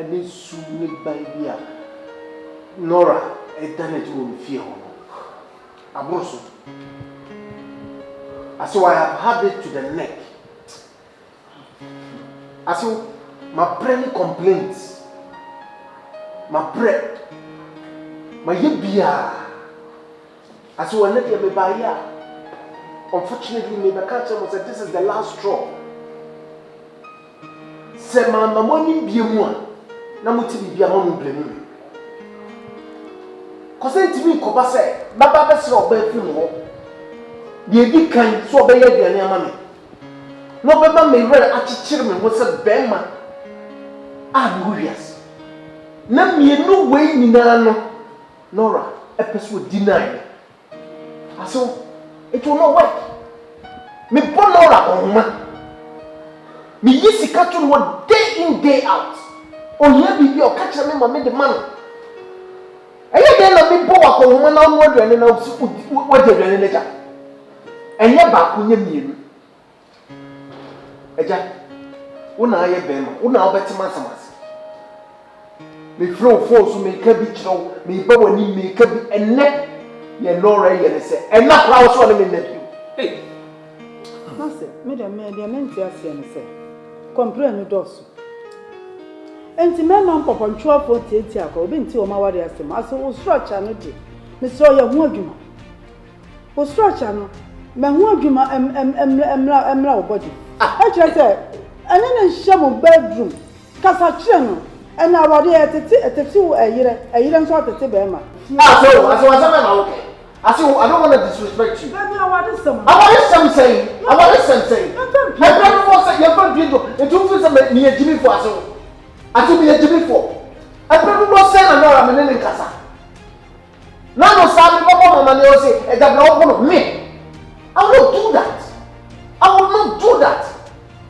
need to make baby. Nora, a damage will fear. Aboso. I saw I have had it to the neck. I saw my brain complaints. My breath. My yibia. I saw a lady me buy. Unfortunately, me can't tell that this is the last straw. Say my money be one. Na muti be a man blame. Cause to me, Koba say, Baba best of Belfimo. The big kind so obey the mammy. No, Baba may read at children was a bema. Ah, glorious. None me no way, Nina. Nora, a person would deny. I saw it will not work. Me born Nora on man. Me yesi catch one day in, day out. Oh, yeah, be your catch me, my made the man. I don't know me poor woman on what you're doing later. And you're back when you Eja, una aye bema, una obeti masamas. Me flow force me kabi chro, me bawo ni me kabi enne ye Nora ye say. And na kwa so na me nephew. Hey. No say, me dem enti ase ne say. Comprehend no dos. Enti me man papa ntwa fo tieti akọ obi nti o ma ware asem aso wo structure no de me so ye ho adwuma wo structure no me ho adwuma emra wo body a kire say ene na hye mo bedroom kasa kire no ena awade eteti wo ayire nso atete be ma so me ma okay I don't want to disrespect you. Let me awade some. Awade some saying. I don't want to say you don't do it to say me e jimi for aso. I told me a Jimmy for. I probably was saying another man in Casa. Now, no, Sammy, Mama, and say, and that no one me. I will not do that. I will not do that.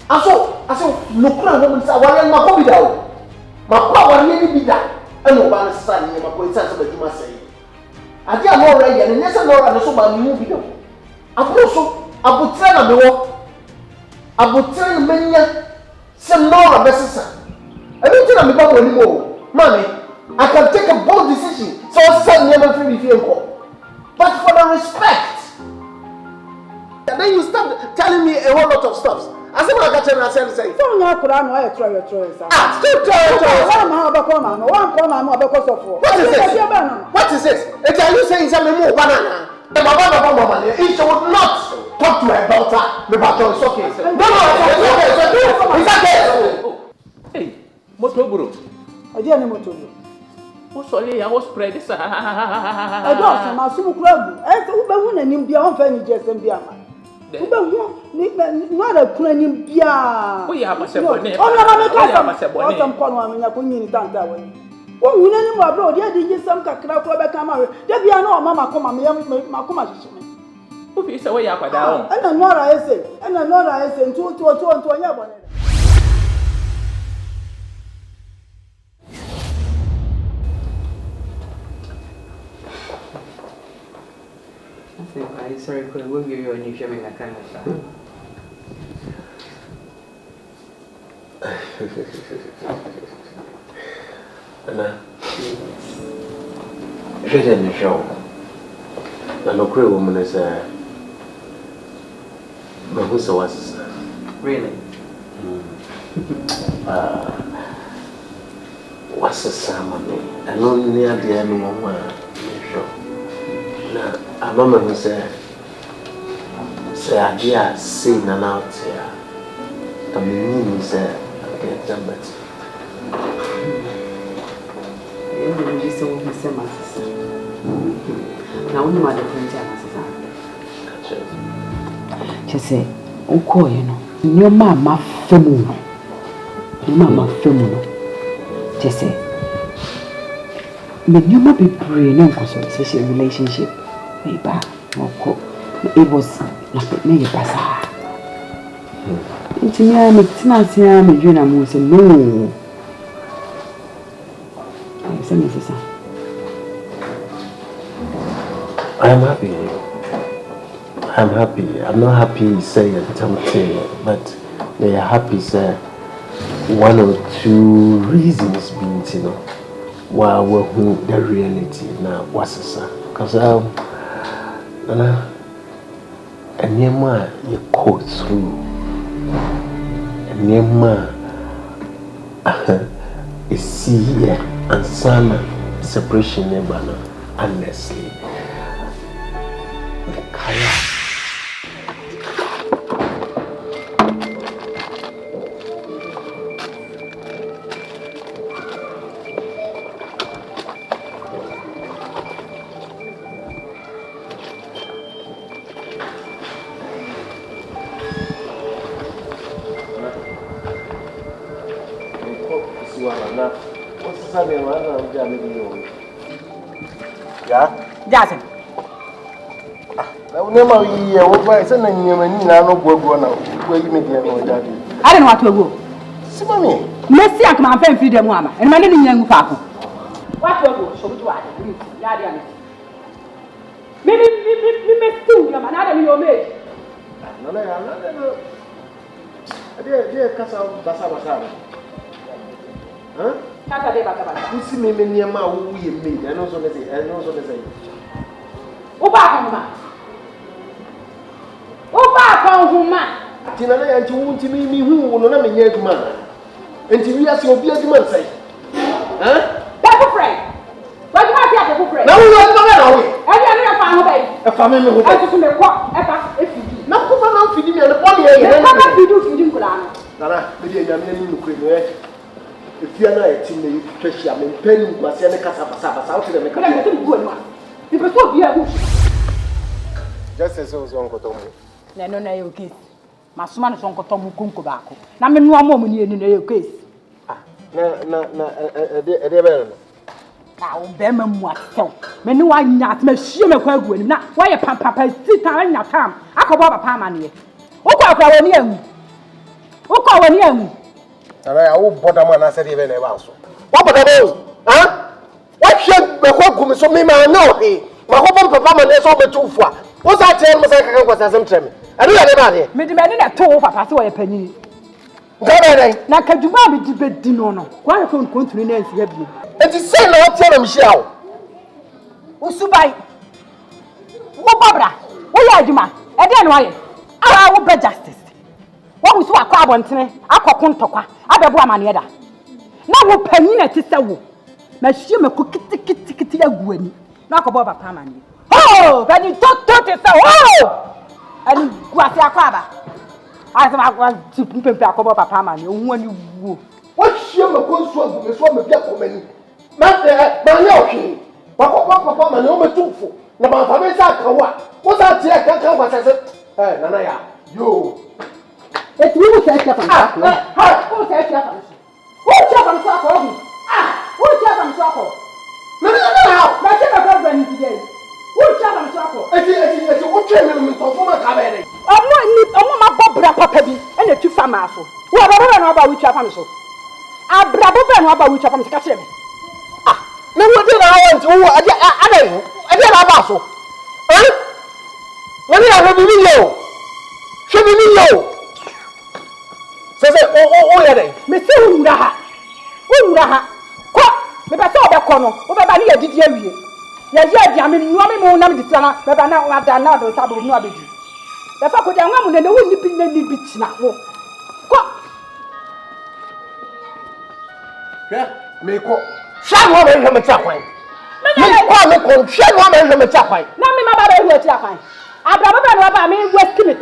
I saw, no crime woman, I want my hobby down. My power really be that. And no one is standing in my point, as you must say. I did not already, and yes, I know I saw my movie. I also, I would tell them the war. I would tell many some more best. Everything I'm about anymore, mommy, I can take a bold decision. So I said never free feel. But for the respect. And then you start telling me a whole lot of stuff. I said what I got to say. So you could I know I try. Ah, still try. What is it? Are you saying something more banana? The mama, if she would not talk to her daughter, the battle is okay. No, it's okay. Hey. Motoburo. I didn't motoburo. What's all I was spread this? I don't my sumu club. I said, Uba and Bia on Fanny Jess and Bia. Uba, not a cunning Bia. We have a separate name. Oh, no, I'm some corner when you're going down that way. What would any more abroad? Yeah, did you some cacra come out? There be no mamma come and my commission. Who is away up down? And another I say, and another I say, two and a year. I'm sorry, could we give you a new sharing a kind of Anna, she didn't show. And no great woman is a who's was really? What's the salmon? I know near the end of my show. Now, a mama who said, say, I dear seen and out here. I mean, said, I get them better. You just so we say, my sister. Now, only my different sister. She said, oh, you know, your mamma femuno. Your mamma femuno. She said, but you might be praying on such a relationship. It was like me bazaar. It's me, I'm a dream. I'm saying no. I'm happy. I'm happy. I'm not happy saying something, but they are happy, sir. one or two reasons being, you know, why we're the reality now. What's it? Because and Yama, you go through, and Yama is see here and son separation never honestly. The Kaya. Yeah? Jason. Now, never ye what by sending you and no go now. Where you make your daddy. I don't know what to go. Simony. Messi, I come and feed them, Mamma, and my little young papa. What will go? So do I. Yadian. Maybe two, your man, I don't know me. No, dear Casa Basaba. Huh? You see me near my wee made, and also the same, and also the same. Oba, Tina, and you won't me who will not be near to man. And to me, as you'll be a man say. Huh? that's a friend. What do you have to pray? No, no, I never found a family who has to make what if you do. Not to come out feeding me on the body. You do feeding Kulana. Nana, maybe I'm in the if you are not a team, you catch them and penny was in the Casa out to the mechanic. You could be a Just as Uncle Tom. No, you kiss. My son is Uncle Tom Kunkubaco. Now, no more in your case. No, Now, Bemma, what so? Men no one not machine a quack when not why a papa sit down in your time. I could have a palm. What call when young? What call when young? And I will bother man, I said, even a mouse. What about those? Huh? What should the hook so me, man? No, he. My home papa is over too far. What's that tell me? I was as I'm telling. I don't know anybody. Me demanding a toll papa so a penny. Now, can you buy me debate dinner? Why I can't go to the next year? And to say no, tell him, Michelle. Usubai. What Barbara? What are you, man? I don't know. I will be justice. What was what I want to know? I can't talk. I be boy maniada. Now we penny na tisa wo. Na shi me ko kiti agwani. Na ko boba pa mani. Oh, but you talk tisa. Oh! And gwasi akwaba. I say I want to pimpe akoba pa mani. Ohun ani wo. What shi me ko so me bia ko mani. Ma yo papa mani o me tufo. Na ba fa me sa ka wa. What that here can kwasa say. Eh, nana ya. Yo. It's you say from that. Who say from? Who say from Sako? Who say from Sako? No. Let's take a program today. Who say from Sako? It's what you mean to form a cabaret. I'm not Bobra Papa and the two farmers. Who are about which are so? I brabo ben about which are from Scotland. No, what did I want to? I didn't have so. Huh? When you have a video, show me video. Say, oh, yeah, me say Uraha. Quoi? Me pass over the corner. Over by the DDA. Yes, I mean, no more than the Sana, but I now have done another table. No, the fact that I'm going to know when you pin the bitch now. Quoi? Yeah, me call. Shall one in him a chapway. Me call me call. Shall one in him a chapway. Now, me, my brother, you are chapway. I brother, me, West Kimmy.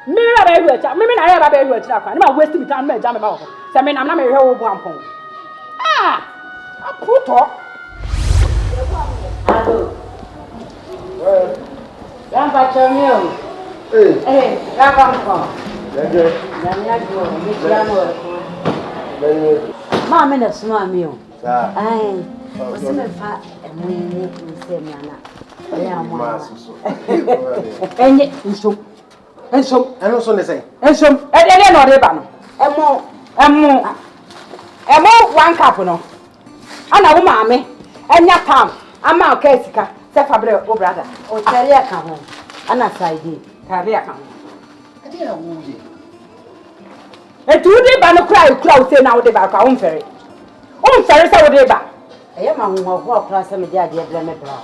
Me na be ru acha me na ya be ru acha kwa na waste me time me jam me ba ho se me nam na me hwe wo bu ampon aputo ado dan ba chamio dan ba ko Nje dan ya go me jam wo ko ma me na suma mi o ai o se me fa mu ni se me na ya mo enye nso and also the same. Ensom, e no de ba no. Emo one cup no. Ana wo maame, enya tam, ama o ka sika, se fabre o brother. O tare aka ho. Ana side, tare aka ho. Ade a wo ye. E tu de ba no kura o say na wo de ba ka o mfere. O mfere say wo de ba. Eye ma ho akura say me de ade bra me bra.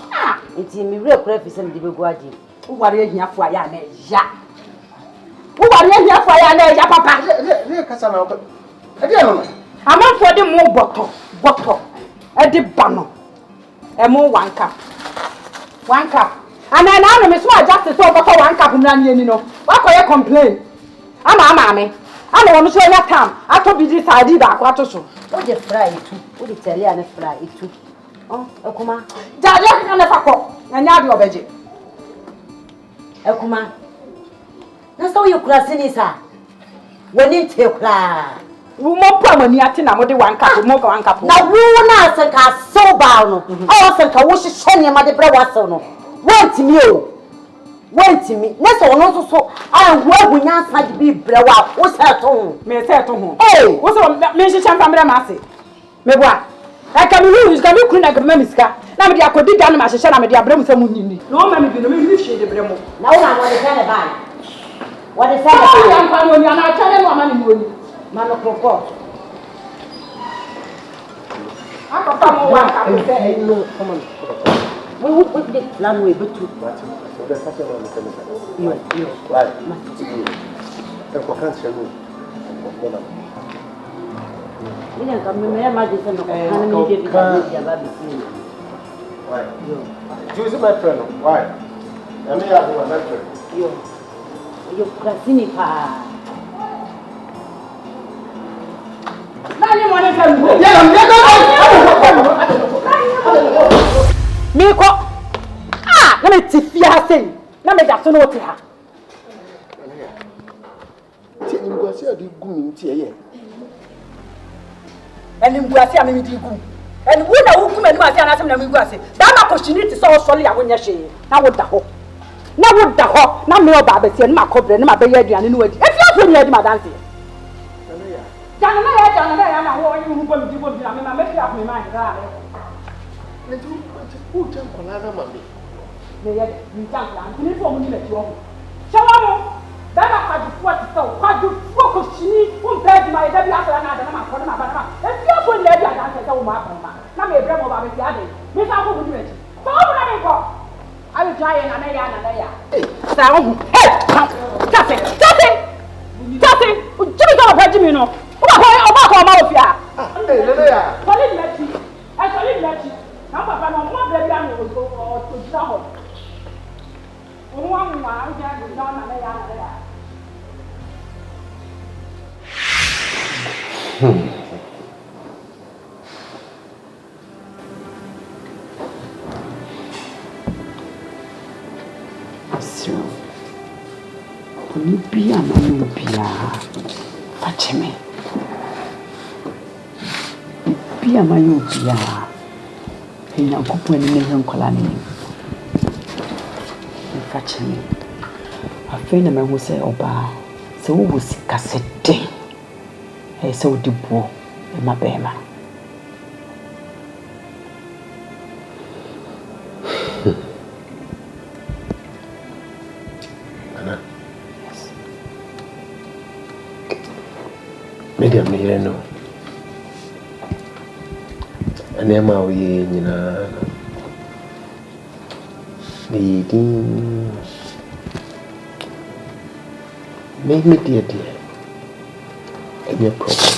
Nti mi wure kura fi say me de begu ade. Wo ware ahiafo aya na ya. Wo ware ahiafo aya na ya papa. Ne kasa na ko. E de no. Amanfo de mo boto. E de ba no. E mo 1 cup. 1 cup. Ana na no me so adjust so boto 1 cup mra ni ani no. Wa koye complain. Ama me. Ana wono so nya tam. Ato bi di side ba ko ato so. Wo de fry itu. Wo de tele ana fry itu. Oh, ekuma. Jale ka na fakọ. Na nya de obeje. Ekuma. Na so you kura sini sa. Woni te kura. Wo mo pa mani ate na mo de 1 cup mo ka 1 cup. Na wo na san ka so ba no. O san ka wo hihye ne ma de bra waso no. Wantimi o. Wantimi. Na so no so an wo agunya sa de bi bra wa wo sa to. Me se to ho. Eh, Wo so me hihye champa mra ma ase. Me boa. I can use can you kuna gama miska. Na me de akodi da no ma hihye na me de abra mu samu nyini. No ma me bi no me ni hye de bra mu. na wo na wo de kana ba. Wo de Sa sa ya ba. nkwa no ni ana twa no ama ni woni. Ma no kroko. Akọta mo wa ka ko se. No, come on. We the plan we betu. So the kasa na me Yo. Right. E ko kan se no. Ile kama mimi ma de sana kana mi de ya ba bi. Right. You is my friend. Why? I mean, I my friend. Yo krasini pa. Na ni mo ne ka mu. Mi ko. Na me ti fi ha sei. Na me da so no ti ha. Ti ni go se adi gu mi ti eye. Eni mbuase a me di gu. Eni wo na wo kuma ni ma se anasem na me gu ase. Da ma ko shini ti so sole ya wo nya hwe. Na wo da ho. Na me oba abesie ni ma kobre ni ma be ye aduane ni wadi. Efi afo ni adi ma danse. Jana na ya na wo yi hu ko mi di bo bi na me ma me fi afo me ma ngira ale. Ne tu u tan kola na mami. Me ye ni tan plan. Ni fo mu ni me ti wo. Shawa mo. Da ma kwaju fo ti so. Kwaju fo ko shini. Um pe di ma ye da bi afra na da na ma ko na ma ba na ma. Efi afo ni adi adanse se wo ma ba ma. Na me bre mo ba be ti ade. Me sa ko mu ni me ti. So wo na me ko. I will try and ya. Sa ho. Hey! Tase. Jimi ka ba jimi no. Oba ko ma ofia. Eh, lele ya. Solid leti. Na papa no mo bre bia no o jira ho. Onwa nwa a ja go na ya. So, oni bia na no bia. Facheme. Bia ma yo bia. Ina kopo ni ne nkola ni. Facheme. Afei na me hu se oba. Se wo sika sete. Se wo dibuo e ma bema. Media me no. Ane ma o ye nyina. Me dear. Any problem.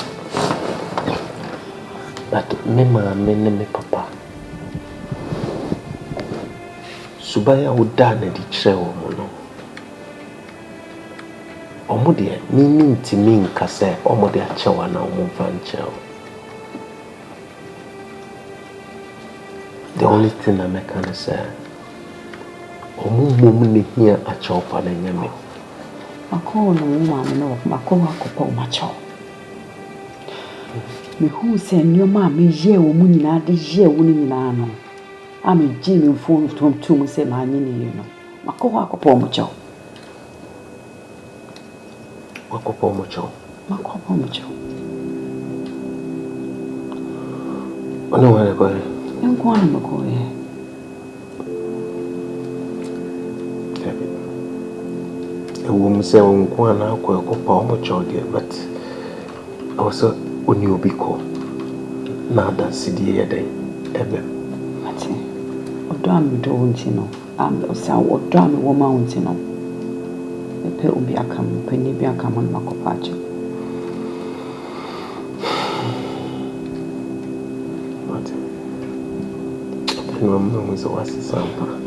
But me me papa. Subaya uda na di kire wo mo no. Omo de mi ntimi nka se omo de achewa na omo vanchel. The only thing I can say, omo mum ni here achewa pa na nyame. Ako no mama no mako akopa macho. Me hu se nyoma me ye wo mu nyina de ye wo ni nyina no. Ame ji me phone tom se ma anyi ni no. Mako akopa macho. Wakopo mucho. Ono wale kwa he? Yankwana makoye. Ewu mse unkwana kwa kopa mucho de, but also when you be called. Now that's the day ever. Ati. Odo am do wonti no. Am say odo am wo ma wonti no. Epe obi akam, pani bi akam no makopacho. Ati. No mo so wasi sampa.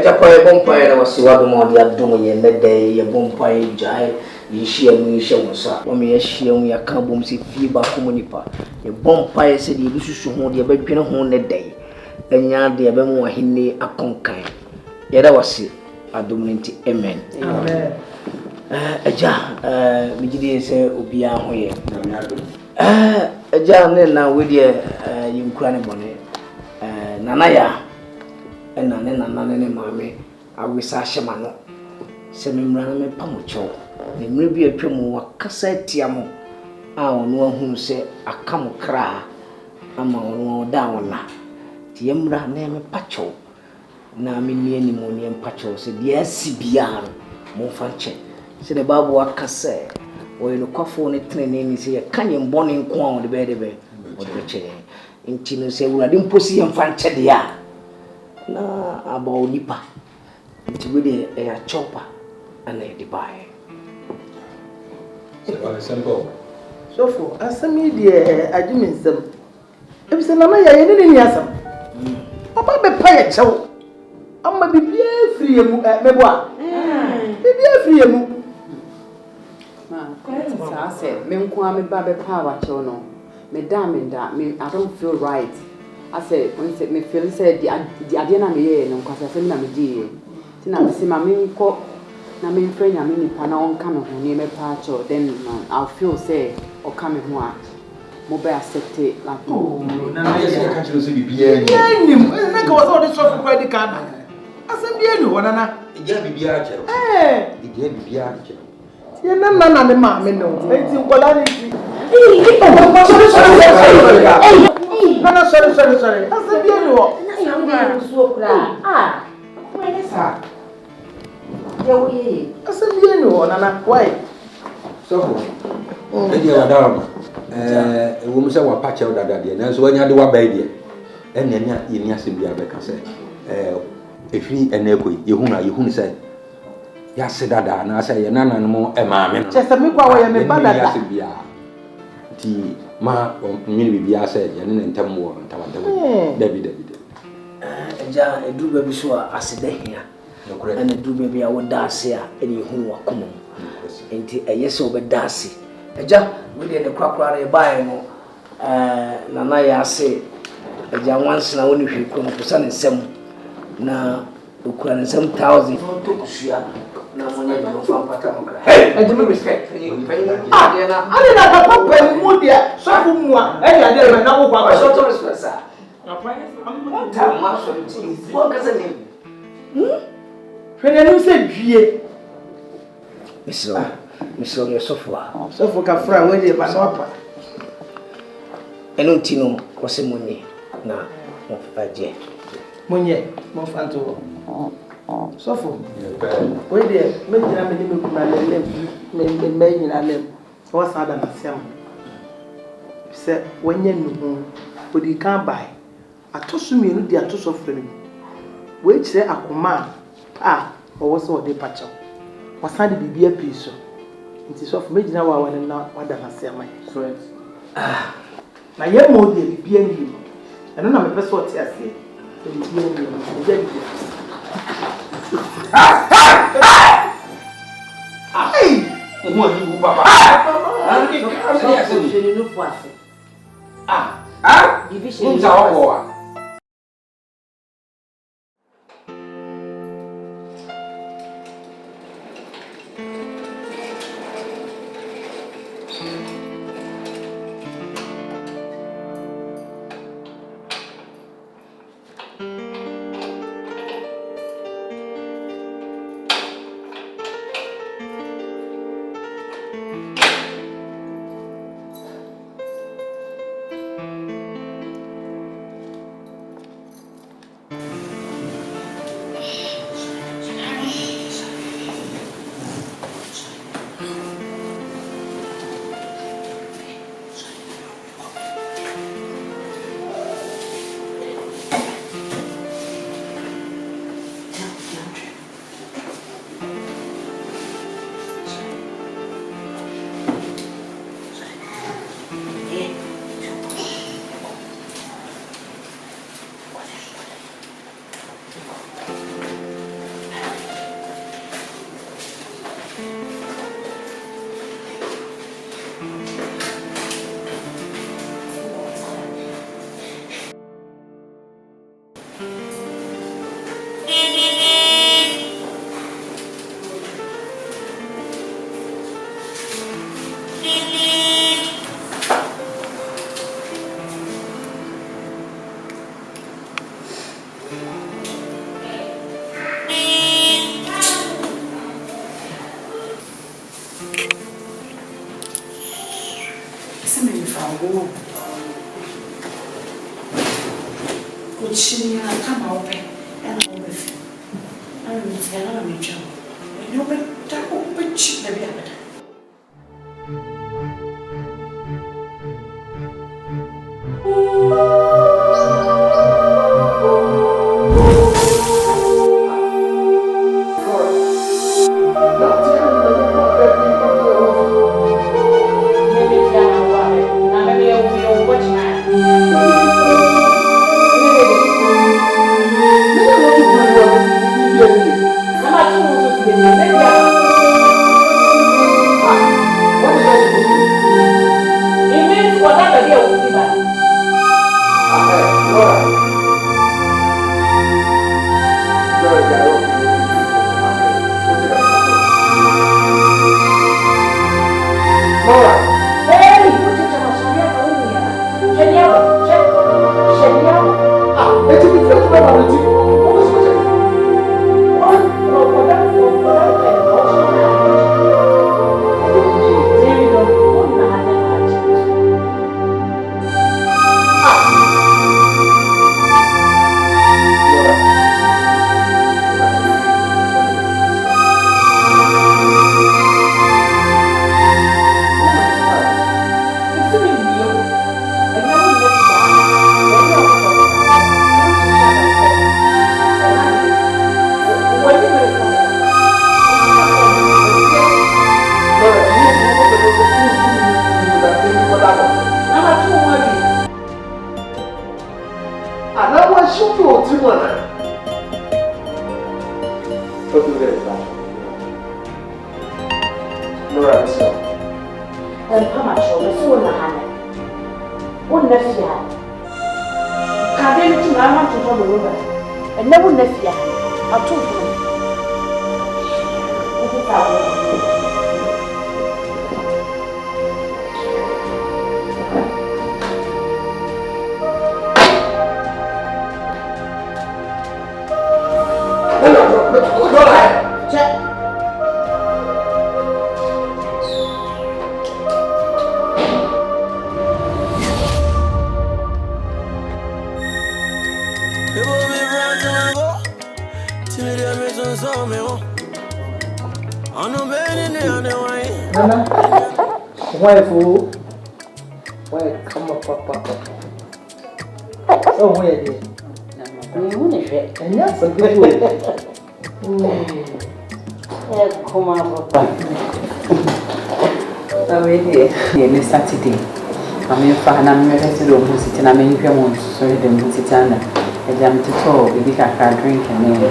Japan Bompire was one more the doing the day, a bompire jai, you share me, Shamusa, or me a share me a carbon see fever communipa. The bompire said you should hold your baby on the day, and yard the Abemo Hinde a conkai. Yet I was it, a dominant amen. Amen. A jar, Mijidi say, Ubia Hoye. A jar now with you, you cranny bonnet. Nanaya. And nane mammy, I wish I shall man. Semi ran pamucho. The maybe a pimu, cassette tiamo. I know whom say a come cry. I'm on down now. Tiamra name a pacho. Na me any money and pacho said, yes, CBR, Monfanche. Said the babu a cassette. Or in a coffee on a train, and say a canyon bonning corn the bed of it. Or the chair. In Chino say, well, I didn't pussy and fanche the ya. Na about nipa nti we dey a chopper and a buy so simple so for asemi dey adiminsem ebise na ya ye ne ni asam papa be pa ye chew amma bibia free mu mebo a bibia free mu Ma, sa say me nko a me ba be pa wa chew no. Me I don't feel right. I said, when said me feel said the idea na me no kwasa say na me di ti na me say ma me nko na me friend na me nipa na on ka me ho ni me pa cho then I'll feel say o ka me ho a mo be accept it like na yes I catch you say bibia ni na ka was all the stuff for the car asem bia ni wona na ija bibia chero ija bibia chero ye na me ma me no enti nkola ni ti sorry. That's the beauty. That's the beauty. Nana, why? So, Eddie Dadaa, woman say what patch out that day. Now, so when you do a baby, and then you need to be a better say, if you and Equi, you say, yes, Dadaa, and I say, none more a mamma. Just a me qua, I may bad ti ma mini bibia said ya ne ntam wo ntawada David ja edruba bi so asede hia and edruba bi a woda ase a ene hu wakomo enti eyese obeda ase ja we dey the kwakwa re bae no nana ya ase ja once na woni hwe ko no kusa ne nsem na okura ne nsem 1000 no to kusua na monye bi no fa pata mo kra hey ejime respect dey na ale na papa pen mu dia so fu mu a e dia dey na wo kwa so to respect sir ta ma so ti wo kasa ni hwene no se dwie Mister your sofa so fu ka fra we dey ba no apa eno ti no ko se monye na mo fa je monye mo fanto so fu we dey me jira me ni me kuma lele me nyina lem so sa da na siam se wanya nu odi kan bai atoso mienu di atoso frem we kire akoma a owo so odi pacho wasade bibia pi so nti so fu me jina wa wa na wada na siam so na ye mo di bibia ni eno na me pese oti ase bibia ni bibia Hey! mo ni bu papa division no fuase Chini, I come open and I'm with you. I'm with you, I'm with you. And you bet that open chip the other. Saturday. I'm in fact, and I'm ready to go sit and I'm in Piedmont, so the Musitana. And I'm to talk, we did a drink and then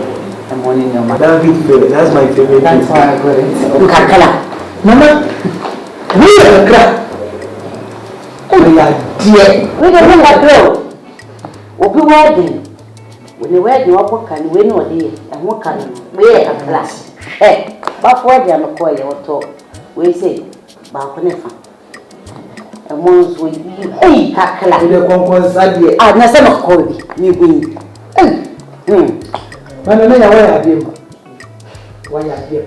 I'm morning. That's my favorite. That's why I got it. Kakala. Mama, we are a crap. Oh, yeah, dear. We don't have a girl. Open wedding. When the wedding, what can we know, dear? And what can we are a class? Eh, but wedding, I'm a coy or talk. We say, Balcony. And once we hey, Kakala, the concourse, I never call me win. But I know where I am. Why I am.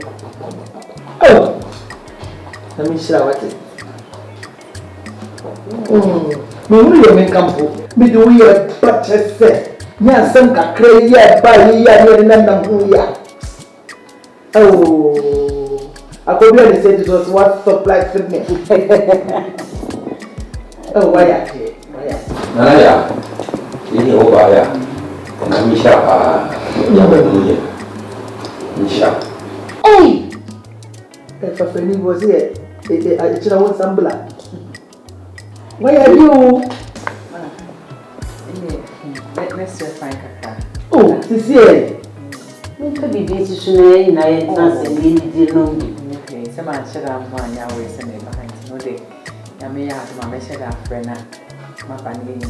Oh, let me show what it. Me will make up. Me do we a purchase set. Yes, some crazy by here and who ya. Oh, I could really say this was what supply for me. Oh, why are you? Naya, ini obaya, na misha ya misha. Hey, if a penny was here, I should have some blood. Why are you? Let's find Kaka. Oh, this year. we could be busy soon. I ain't nothing. We didn't know me. Okay, some man said I'm one hour behind. No day. I may have my message after my family.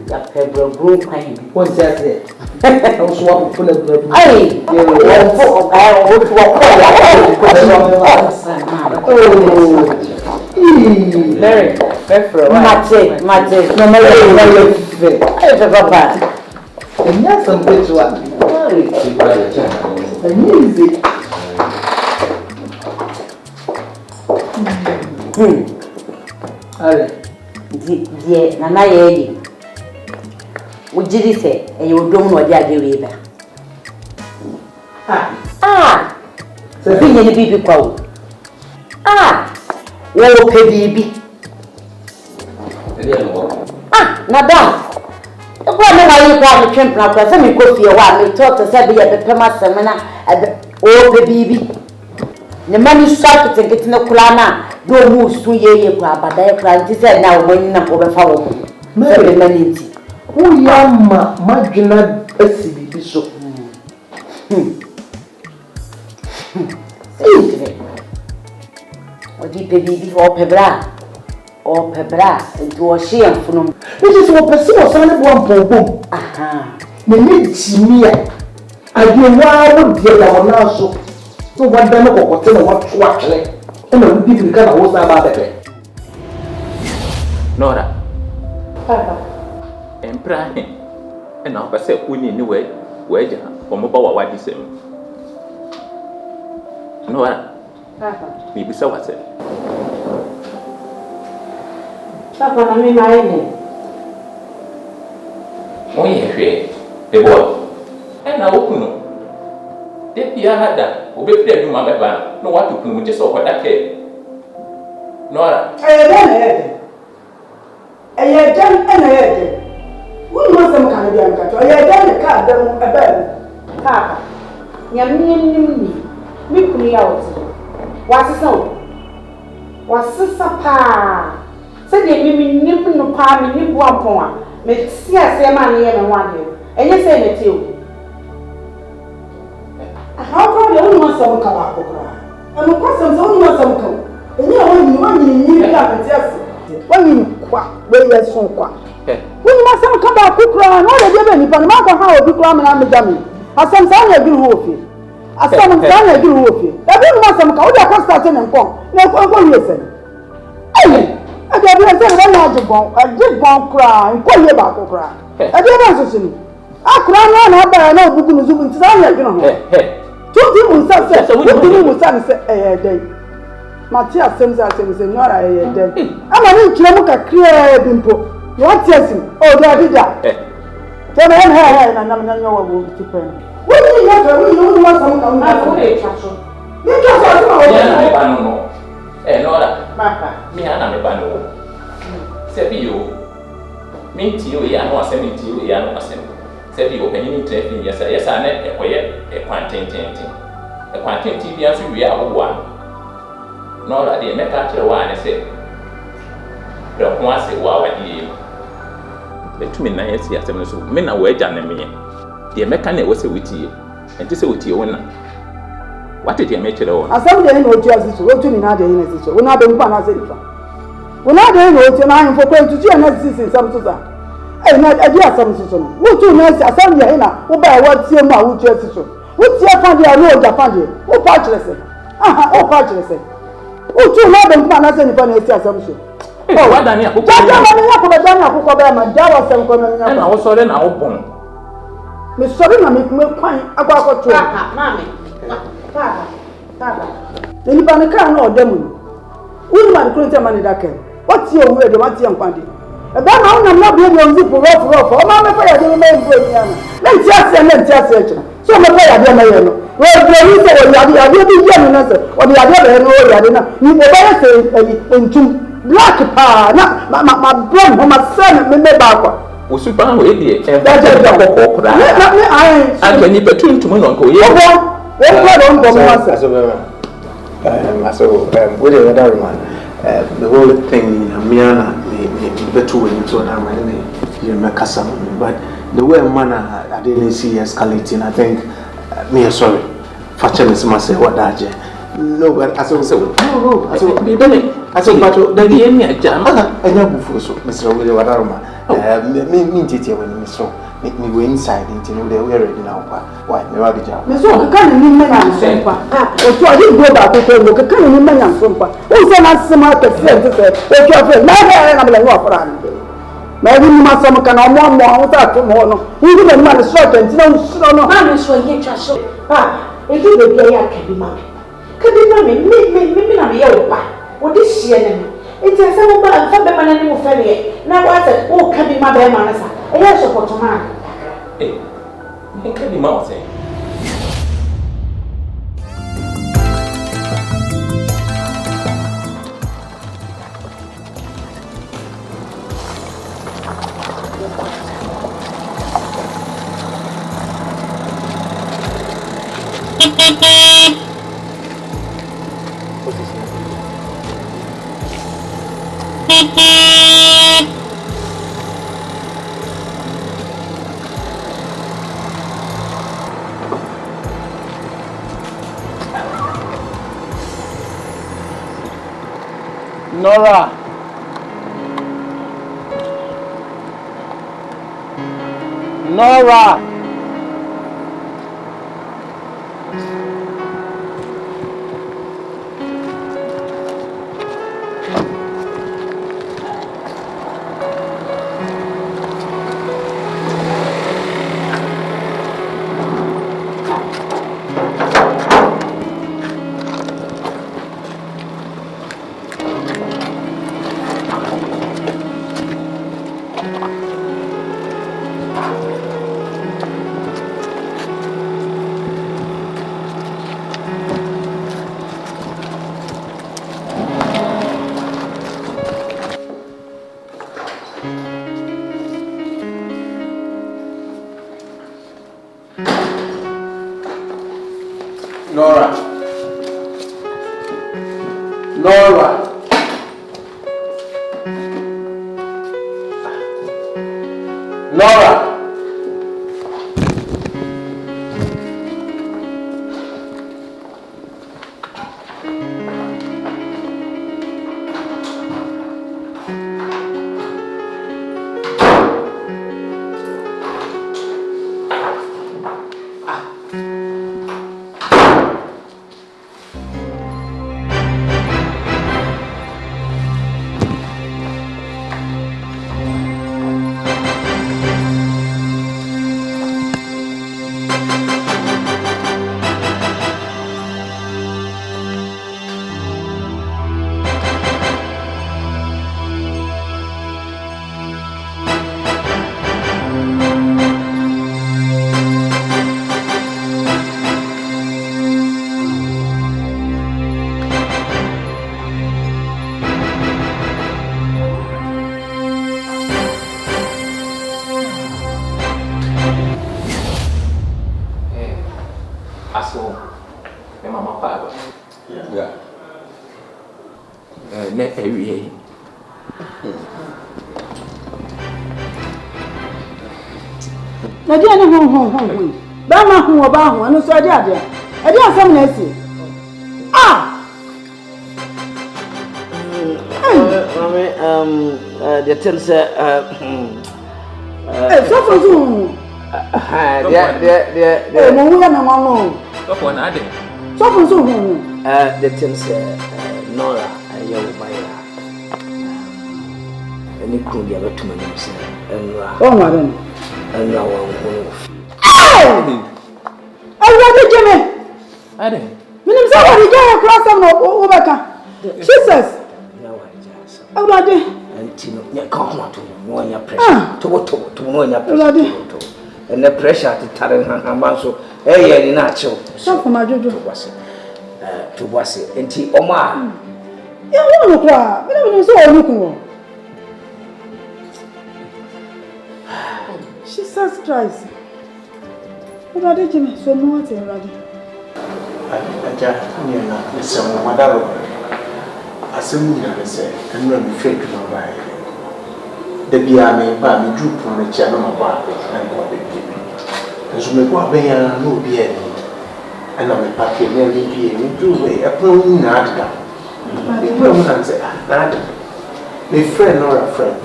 Ya Pedro broke my What's that? I was walking full of blood. Hey, Mary, Mate, no matter Papa. And yes, some bitch one. Easy. Dear, Nana Yedi. Ujiri say, and you don't know their baby. So being any baby cow. Oh, baby. Madam. The one why you got the tramp now, because I'm going to while me talk to Sabby at the Pema seminar at the old baby. The money shot to get no kulana, no moves 2 years, but I cried. This said now when I'm over for Mary Meninti. Who yamma, Magina SCB so. What did baby or Pebra? Or Pebra into a share from This is what person son one boom. Me need Simia. I do wow dear now so. So what then what tell what actually. And I did the kind of was about it. Nora. Empra and now I said we need new way where or mobile what is him. Nora. Maybe so what's it. Papa, I mean, my name. Oh, yeah, the boy. And now, no. The piano, who be there, you mamma, no what to put just over that head. Nora. I had done and I had. Who was some kind of young cat? I had done a cat, a bed. Papa, Yammy, me out. What's the song? What's the supper? Said you mean nipping no palm and nip one point. Make see a man here and 1 year. And you say it too. How come you only want some come? I'm a person only want some come. And you only want you have just when you quack, where you're so quack. When you must come back, cook around, all the given, but no how big ram and I'm a dummy. I some sign I do hope. I some sign I do hope. I don't want some cow, I can't start and come. No, I'm listen. Hey! I don't know I did bomb cry and call you back or cry. I didn't answer to me. I cry now, but I know who can zoom into the 2 people said, so what do you say a day? Matthias sends us and said, not a day. I'm a new Kilomoka clear bimpo. You want to him? Oh, they did that. Tell me, and I'm not know what to pay. What do you want? You want some come out? You just don't know. Eh, Nora, Papa, me and I'm a bano. Say you, me to you, I know, send to you, I know, said you, and you need to yes, I net a quantity. A quantity TV as we are one. Nora, the American one, I said, don't want to say, wow, I did. The 2 minutes here, so men are wedge and me. The American was a witty, and this is with you. What did you make it on? As some day, no justice, what you mean, I didn't know. When I don't want to say, when I don't know, and I am for going to see an assistant, some to that. And I do some system. What you know, as some year, who buy what you know, who just so. What's your family? I know Japan, who patchless. Oh, patchless. Who you know, the man has any funny assumption. Oh, what done? I was sorry now, open. Miss Sorry, I make me quite about Mammy. Papa. Then you can car no demon. Who man couldn't money that can? What's your way? What's your party? And then I'm not being on zip rough. Oh, Mamma, I didn't make good. Let's just and let's just so much I don't know. Well, you say, I will be young or the other no, you will say in black power, not my brother, my son, my back. Was super with it. I can nip a tune to my uncle. With another man, the whole thing, Miana, the better way into an but the way manner I didn't see escalating, I think, me sorry, Fatchelis must say what that. No, but I saw so. No, I saw but the DNA jam, and you before so, Mr. Willie Wadarma, me teacher when you saw. Make me go inside into the way ready now. Why, me wa bija. Me so can you men and sompa. O so I didn't go back to go. Can you men and sompa? O say na sema to say o twa fe. Na na be no afra ni. Na bi ni ma some kan o mo o ta to mo no. Ni bi na ma so kan ti na so no. Ma me so ye twa so. Ah, e di be bia ya ka bi ma. Ka bi ma me na me ye o ba. O di hie na me. E ti say mo ba fa be ma na ni mo fe le. Na wa say o ka bi ma be ma na sa. Yes, support man. Hey, you can't be mountain. Nora. Nora. Nora. Nora. Nora. Nadia no ho. Ba ma ho oba ho anu so ade ade. Ade asam na asi. The ten say so for so. Mo wu na mo. So for na ade. So for so ho. The ten say Nora ayo baya. Any crew dia betuma ni say Nora. Oh madam. Nora wan What did you mean? I didn't. Minimum somebody get across some over. Jesus. Oh, Daddy. And Tino, you can't know your pressure. To know your pressure. And the pressure to Taran Hamaso, eh, natural. So for my jojo to was it. And T. Omar. You won't cry. We don't so looking. Jesus Christ. What did you so much, Daddy? Aja, near now, Miss Madame. I said, I said, and not be fake to buy. The Biame, by me, droop on the channel of bar and what they give me. And so, me go away and no beer. And I'm a packet nearly beer, we do away a plum nada. The woman answered, Nada. My friend or a friend,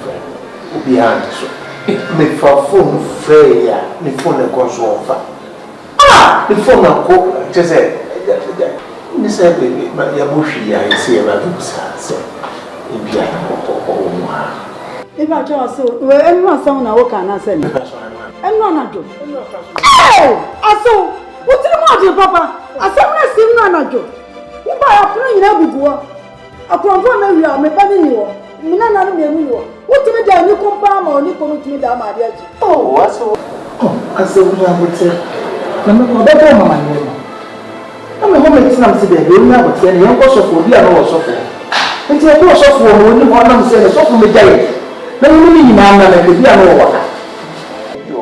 will be answered. Me for phone Freya, me phone a console. The phone of coke, just said, Miss Ebby, but Yabushi, I see about himself. If I just so, well, anyone someone I work and send. And none do. Oh, I saw. What's the matter, Papa? I saw I see none do. You buy a plane in Abu. A problem we are making you. mina na no me anu wo timi da ni kompa ma oni ko timi da ma dia ji oh aso aso nya bote na me ko bebe mama ni na me ho me tina mse de be nya bote ne yanko sofo bi a no wo sofo nti e ko sofo mo ni ho na mse ne sofo me jaye na ni ni na na be bi a no wo waka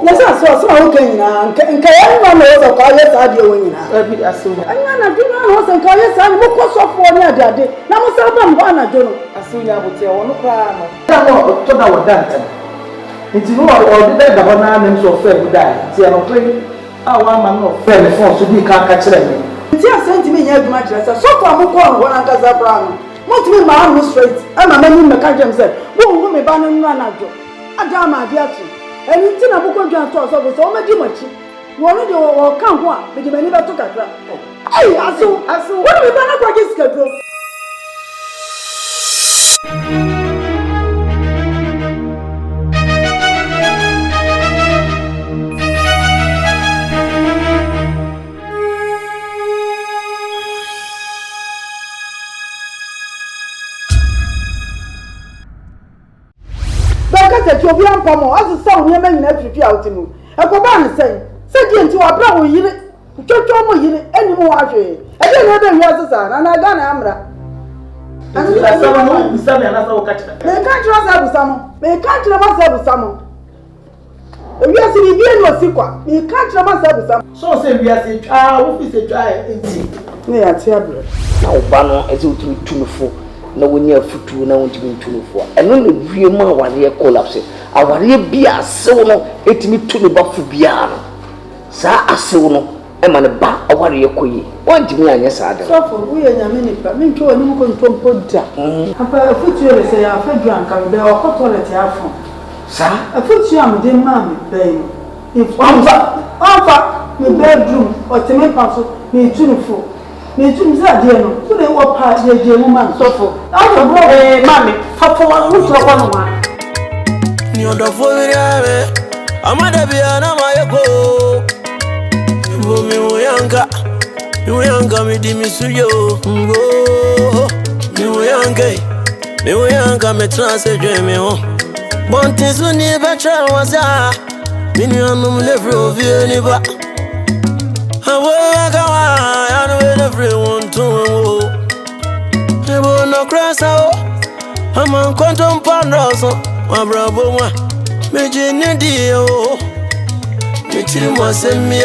nasa so o kan nyina nka ya nwa na wo ka ye sa de wo nyina abi aso anya na du na wo ka ye sa ni mo ko sofo ni ade na mo sa ba mbo na do no aso nya bote wo no kra no na no to da wo dan tan nti no o de da ho na nem so fe bu dai ti no pe a wa ma no fe me fon so bi ka kire me nti asenti me nya adwuma kire sa sofo am ko no na nka za bra no mo timi ma am straight ama ma ni me ka jem se wo wo me ba no nwa na do ada ma bi atu eni ti na bukwa dwan to so so ma di machi wo no de wo kan ho a me de mani ba to kakra ai aso wo me ba na kwa giska dro Ti obi ampamo azu sa wo nyema nyina fifi awtemu ekoba ne sen se die nti wa bra wo yire twotwo mo yire eni mo wa hwe e de no be wi asesa na ga na amra anu la sa mo bisame na sa wo kachira me kachira sa busamo me kachira ma sa busamo e wi asi bi eno sikwa me kachira ma sa busamo so se wi asi twa wo fi se twa enti ne ya ti abre na oba no eze otumi tumfo na wonya futu na wontimi ntunufo eno le wie mu aware collapse aware bia asew no etimi tunu bafu bia no sa asew no e ma ne ba aware koyi wontimi anya sa da so for we nyame ni pa me ntwo ni mu ko ntompo da apa futu ele se ya fa dran ka be o ko toilet ya fo sa futu am de ma me be if onfa me bedroom o timi pa so me tunufo me tun za de no so de wo pa de mu man so fo ayo bro mami fa fo wa ru tro kwa no ma ni odo fo ri ave amada bia na ma yeko bo mi uyanga mi di mi suyo ngo mi uyanga me transe je me ho bonte so ni ba tra wasa mi ni anu le fro vie ni ba I know everyone to never no cross out. I'm on quantum pandas. My bravo, my Major Dio. Mitchell was send me